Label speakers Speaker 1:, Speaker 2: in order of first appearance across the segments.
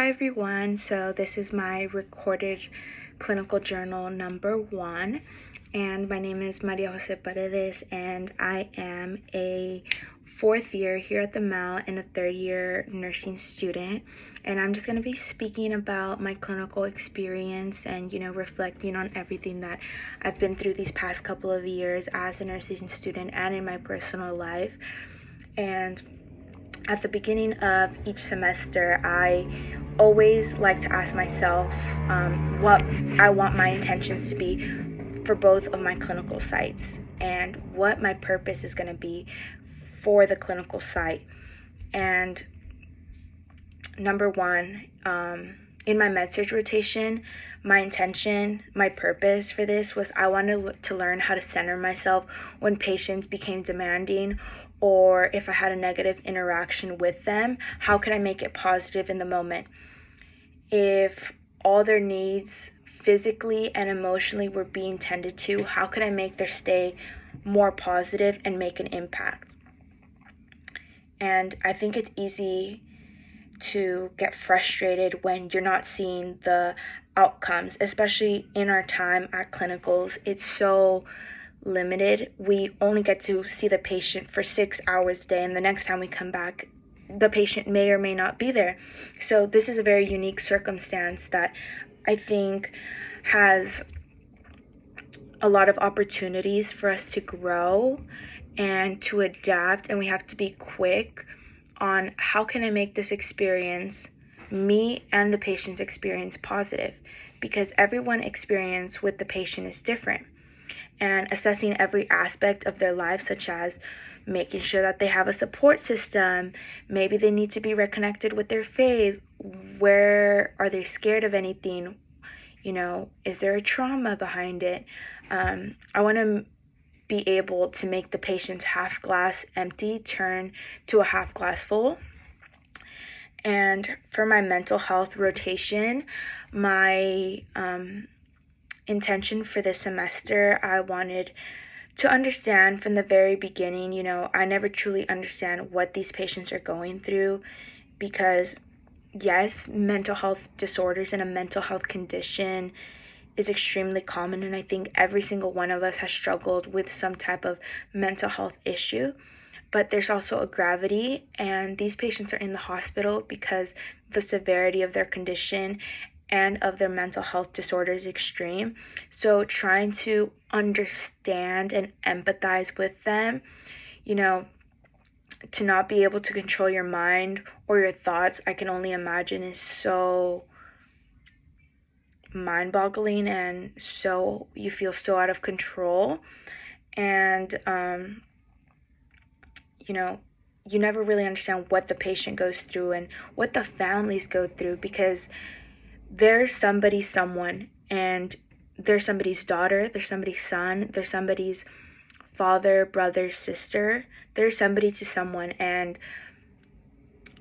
Speaker 1: Hi everyone. So this is my recorded clinical journal number 1, and my name is Maria Jose Paredes, and I am a 4th year here at the Mel and a 3rd year nursing student. And I'm just going to be speaking about my clinical experience and, reflecting on everything that I've been through these past couple of years as a nursing student and in my personal life. And at the beginning of each semester, I always like to ask myself what I want my intentions to be for both of my clinical sites and what my purpose is going to be for the clinical site. And number one, in my med-surg rotation, my intention, my purpose for this was I wanted to learn how to center myself when patients became demanding, or if I had a negative interaction with them, how could I make it positive in the moment? If all their needs physically and emotionally were being tended to, how could I make their stay more positive and make an impact? And I think it's easy to get frustrated when you're not seeing the outcomes, especially in our time at clinicals. It's so limited. We only get to see the patient for 6 hours a day, and the next time we come back, the patient may or may not be there. So this is a very unique circumstance that I think has a lot of opportunities for us to grow and to adapt, and we have to be quick on how can I make this experience, me and the patient's experience, positive, because everyone's experience with the patient is different. And assessing every aspect of their life, such as making sure that they have a support system, maybe they need to be reconnected with their faith, where are they scared of anything, is there a trauma behind it? I want to be able to make the patient's half glass empty turn to a half glass full. And for my mental health rotation, my intention for this semester, I wanted to understand from the very beginning. I never truly understand what these patients are going through, because yes, mental health disorders and a mental health condition is extremely common, and I think every single one of us has struggled with some type of mental health issue. But there's also a gravity, and these patients are in the hospital because the severity of their condition and of their mental health disorder is extreme. So trying to understand and empathize with them, to not be able to control your mind or your thoughts, I can only imagine is so mind-boggling, and so you feel so out of control. And you never really understand what the patient goes through and what the families go through, because there's someone, and there's somebody's daughter, there's somebody's son, there's somebody's father, brother, sister, there's somebody to someone. And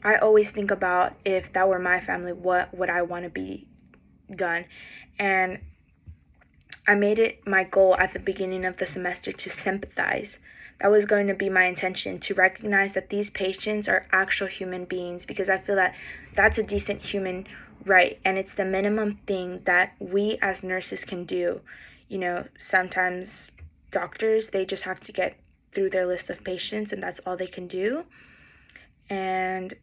Speaker 1: I always think about, if that were my family, what would I want to be done? And I made it my goal at the beginning of the semester to sympathize. That was going to be my intention, to recognize that these patients are actual human beings, because I feel that that's a decent human right, and it's the minimum thing that we as nurses can do. Sometimes doctors, they just have to get through their list of patients, and that's all they can do. And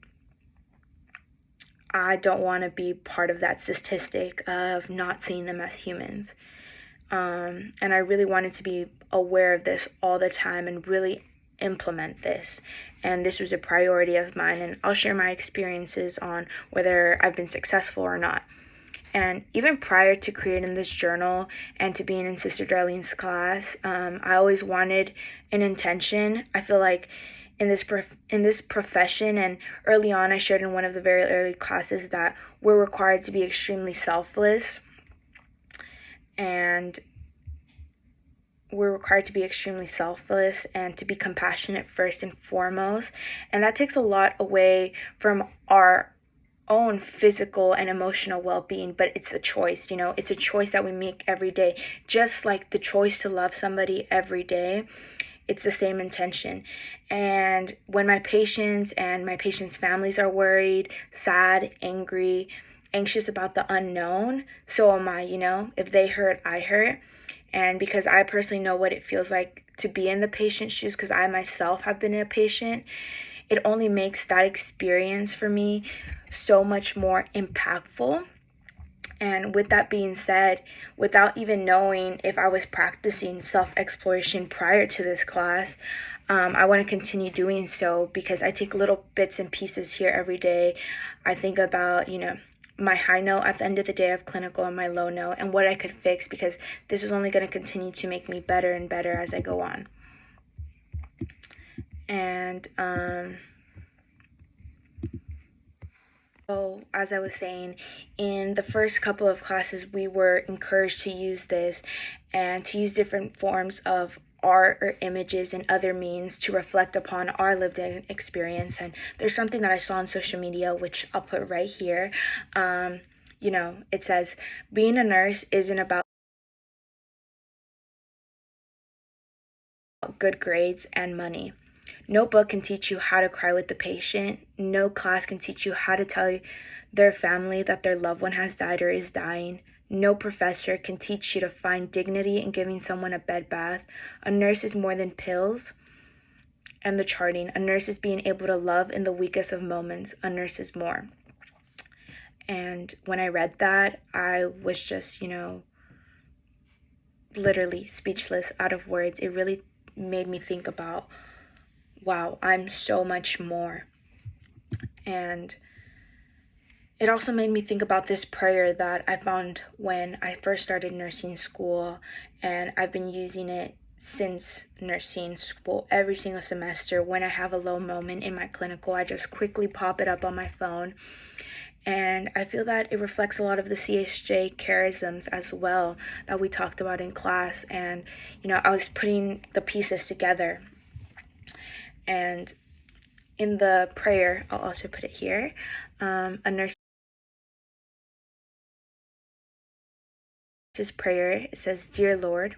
Speaker 1: I don't want to be part of that statistic of not seeing them as humans. And I really wanted to be aware of this all the time and really implement this. And this was a priority of mine, and I'll share my experiences on whether I've been successful or not. And even prior to creating this journal and to being in Sister Darlene's class, I always wanted an intention. I feel like in this profession, and early on I shared in one of the very early classes that we're required to be extremely selfless, and we're required to be extremely selfless and to be compassionate first and foremost. And that takes a lot away from our own physical and emotional well-being, but it's a choice. It's a choice that we make every day, just like the choice to love somebody every day it's the same intention. And when my patients and my patients' families are worried, sad, angry, anxious about the unknown, so am I, If they hurt, I hurt. And because I personally know what it feels like to be in the patient's shoes, because I myself have been a patient, it only makes that experience for me so much more impactful. And with that being said, without even knowing if I was practicing self-exploration prior to this class, I want to continue doing so because I take little bits and pieces here every day. I think about, my high note at the end of the day of clinical and my low note and what I could fix, because this is only going to continue to make me better and better as I go on. And so as I was saying, in the first couple of classes, we were encouraged to use this and to use different forms of art or images and other means to reflect upon our lived experience. And there's something that I saw on social media, which I'll put right here. It says, being a nurse isn't about good grades and money. No book can teach you how to cry with the patient. No class can teach you how to tell their family that their loved one has died or is dying. No professor can teach you to find dignity in giving someone a bed bath. A nurse is more than pills and the charting. A nurse is being able to love in the weakest of moments. A nurse is more. And when I read that, I was just, literally speechless, out of words. It really made me think about, wow, I'm so much more. And it also made me think about this prayer that I found when I first started nursing school, and I've been using it since nursing school every single semester. When I have a low moment in my clinical, I just quickly pop it up on my phone. And I feel that it reflects a lot of the CSJ charisms as well that we talked about in class. And, I was putting the pieces together. And in the prayer, I'll also put it here, a nurse's prayer, it says, "Dear Lord,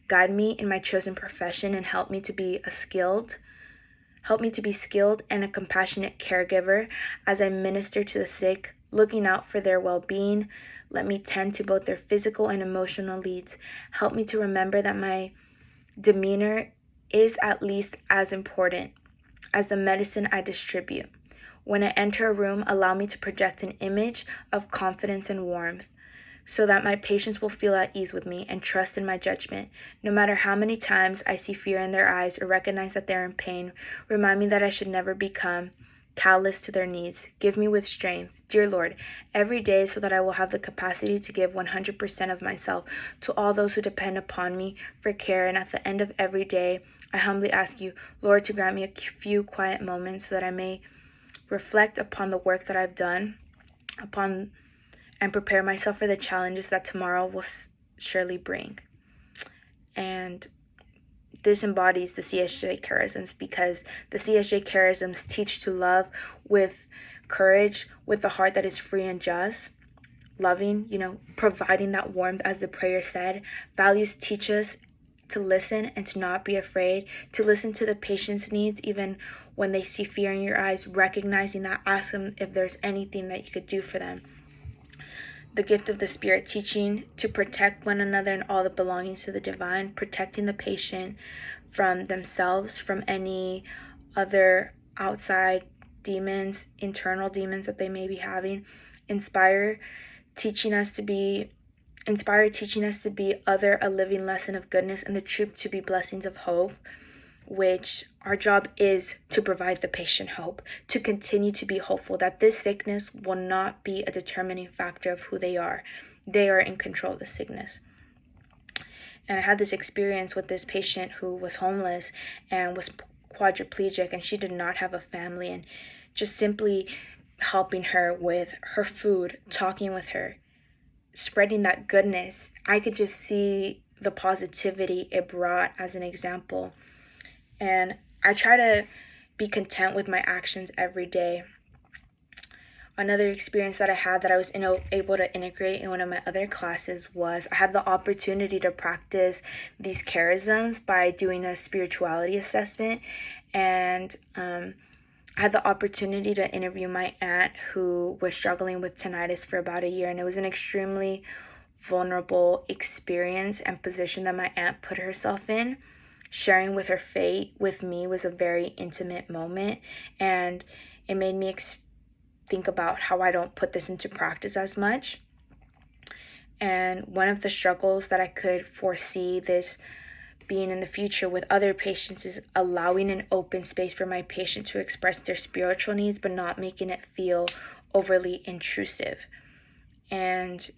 Speaker 1: guide me in my chosen profession and help me to be skilled and a compassionate caregiver as I minister to the sick, looking out for their well-being. Let me tend to both their physical and emotional needs. Help me to remember that my demeanor is at least as important as the medicine I distribute. When I enter a room, allow me to project an image of confidence and warmth, so that my patients will feel at ease with me and trust in my judgment. No matter how many times I see fear in their eyes or recognize that they're in pain, remind me that I should never become callous to their needs. Give me with strength, dear Lord, every day, so that I will have the capacity to give 100% of myself to all those who depend upon me for care. And at the end of every day, I humbly ask you, Lord, to grant me a few quiet moments so that I may reflect upon the work that I've done, and prepare myself for the challenges that tomorrow will surely bring." And this embodies the CSJ charisms, because the CSJ charisms teach to love with courage, with a heart that is free and just, loving, providing that warmth, as the prayer said. Values teach us to listen and to not be afraid, to listen to the patient's needs, even when they see fear in your eyes, recognizing that, ask them if there's anything that you could do for them. The gift of the Spirit, teaching to protect one another and all the belongings to the divine, protecting the patient from themselves, from any other outside demons, internal demons that they may be having. Inspire, teaching us to be other, a living lesson of goodness, and the truth to be blessings of hope, which our job is to provide the patient hope, to continue to be hopeful that this sickness will not be a determining factor of who they are. They are in control of the sickness. And I had this experience with this patient who was homeless and was quadriplegic, and she did not have a family, and just simply helping her with her food, talking with her, spreading that goodness. I could just see the positivity it brought as an example. And I try to be content with my actions every day. Another experience that I had that I was able to integrate in one of my other classes was I had the opportunity to practice these charisms by doing a spirituality assessment. And I had the opportunity to interview my aunt who was struggling with tinnitus for about a year. And it was an extremely vulnerable experience and position that my aunt put herself in. Sharing with her fate with me was a very intimate moment. And it made me think about how I don't put this into practice as much. And one of the struggles that I could foresee this being in the future with other patients is allowing an open space for my patient to express their spiritual needs, but not making it feel overly intrusive. And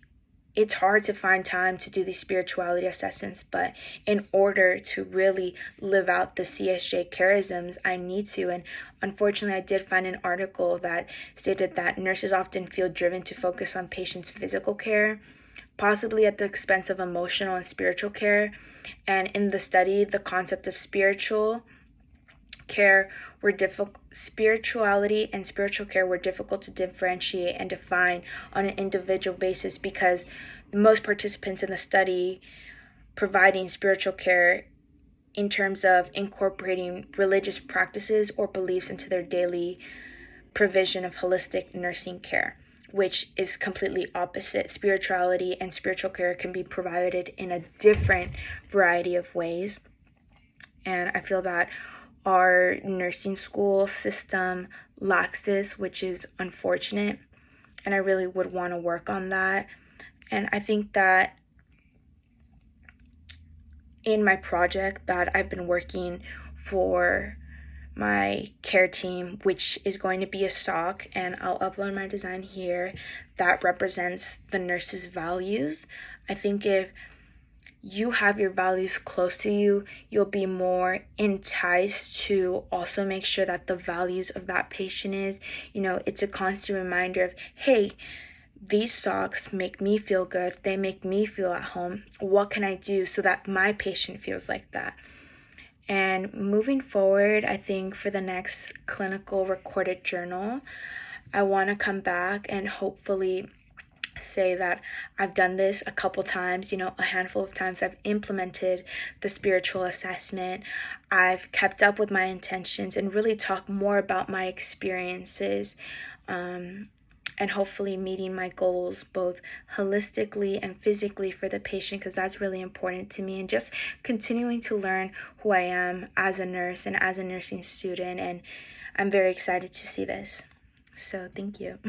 Speaker 1: it's hard to find time to do these spirituality assessments, but in order to really live out the CSJ charisms, I need to. And unfortunately, I did find an article that stated that nurses often feel driven to focus on patients' physical care, possibly at the expense of emotional and spiritual care. And in the study, the concept of spiritual care were difficult. Spirituality and spiritual care were difficult to differentiate and define on an individual basis because most participants in the study providing spiritual care in terms of incorporating religious practices or beliefs into their daily provision of holistic nursing care, which is completely opposite. Spirituality and spiritual care can be provided in a different variety of ways. And I feel that our nursing school system lacks this, which is unfortunate. And I really would want to work on that. And I think that in my project that I've been working for my care team, which is going to be a sock, and I'll upload my design here, that represents the nurse's values. I think if you have your values close to you, you'll be more enticed to also make sure that the values of that patient is, it's a constant reminder of, hey, these socks make me feel good. They make me feel at home. What can I do so that my patient feels like that? And moving forward, I think for the next clinical recorded journal, I want to come back and hopefully say that I've done this a couple times, a handful of times. I've implemented the spiritual assessment. I've kept up with my intentions and really talk more about my experiences, and hopefully meeting my goals both holistically and physically for the patient, because that's really important to me, and just continuing to learn who I am as a nurse and as a nursing student. And I'm very excited to see this. So thank you.